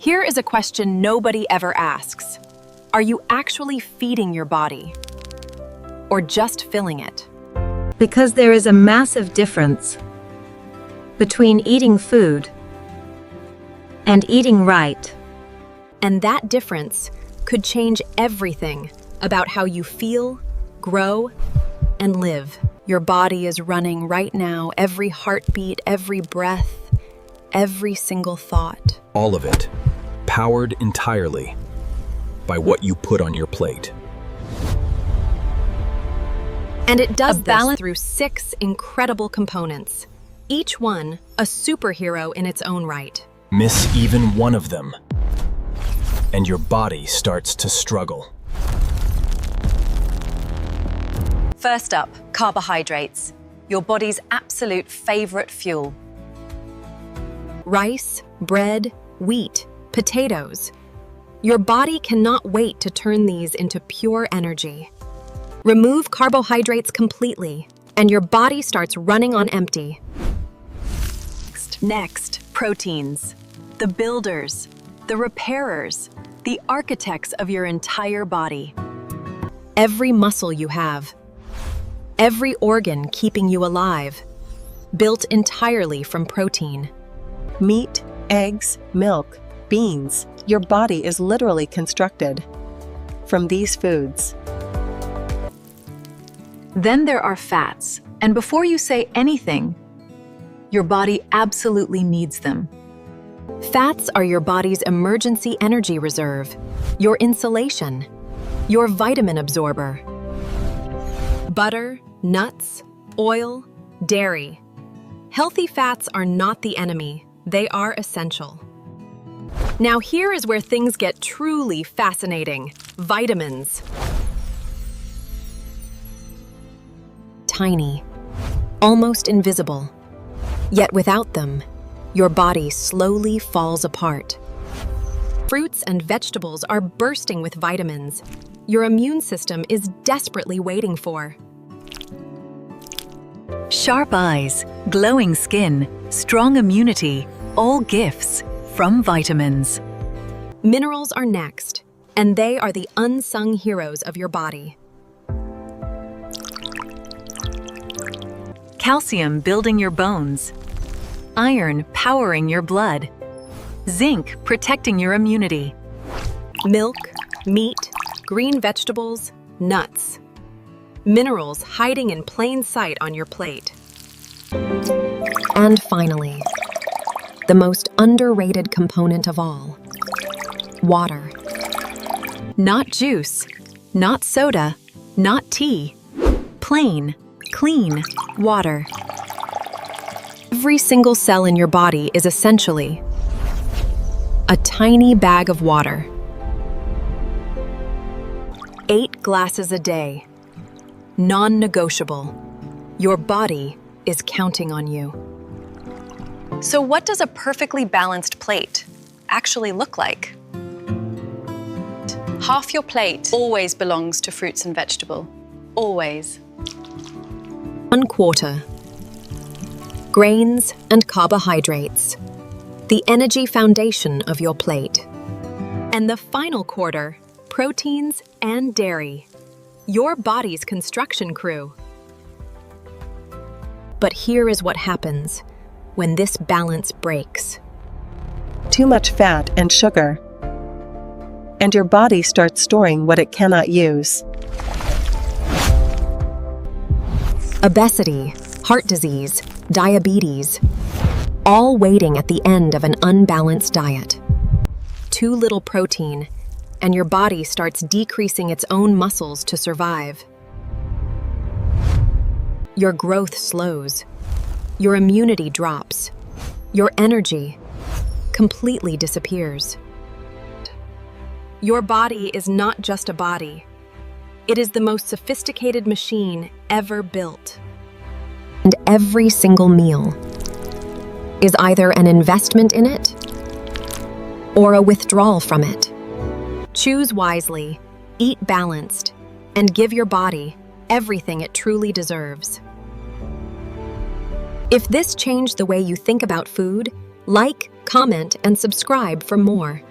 Here is a question nobody ever asks. Are you actually feeding your body? Or just filling it? Because there is a massive difference between eating food and eating right. And that difference could change everything about how you feel, grow, and live. Your body is running right now, every heartbeat, every breath, every single thought. All of it, powered entirely by what you put on your plate. And it does this through 6 incredible components, each one a superhero in its own right. Miss even one of them, and your body starts to struggle. First up, carbohydrates, your body's absolute favorite fuel. Rice, bread, wheat, potatoes. Your body cannot wait to turn these into pure energy. Remove carbohydrates completely, and your body starts running on empty. Next, proteins. The builders, the repairers, the architects of your entire body. Every muscle you have, every organ keeping you alive, built entirely from protein. Meat, eggs, milk, beans. Your body is literally constructed from these foods. Then there are fats, and before you say anything, your body absolutely needs them. Fats are your body's emergency energy reserve, your insulation, your vitamin absorber. Butter, nuts, oil, dairy. Healthy fats are not the enemy, they are essential. Now here is where things get truly fascinating. Vitamins. Tiny, almost invisible. Yet without them, your body slowly falls apart. Fruits and vegetables are bursting with vitamins your immune system is desperately waiting for. Sharp eyes, glowing skin, strong immunity, all gifts from vitamins. Minerals are next, and they are the unsung heroes of your body. Calcium building your bones. Iron powering your blood. Zinc protecting your immunity. Milk, meat, green vegetables, nuts. Minerals hiding in plain sight on your plate. And finally, the most underrated component of all, water. Not juice, not soda, not tea. Plain, clean water. Every single cell in your body is essentially a tiny bag of water. 8 glasses a day. Non-negotiable. Your body is counting on you. So what does a perfectly balanced plate actually look like? Half your plate always belongs to fruits and vegetable. Always. 1/4. Grains and carbohydrates. The energy foundation of your plate. And the final quarter, proteins and dairy. Your body's construction crew. But here is what happens when this balance breaks. Too much fat and sugar, and your body starts storing what it cannot use. Obesity, heart disease, diabetes, all waiting at the end of an unbalanced diet. Too little protein, and your body starts decreasing its own muscles to survive. Your growth slows. Your immunity drops. Your energy completely disappears. Your body is not just a body. It is the most sophisticated machine ever built. And every single meal is either an investment in it or a withdrawal from it. Choose wisely, eat balanced, and give your body everything it truly deserves. If this changed the way you think about food, like, comment, and subscribe for more.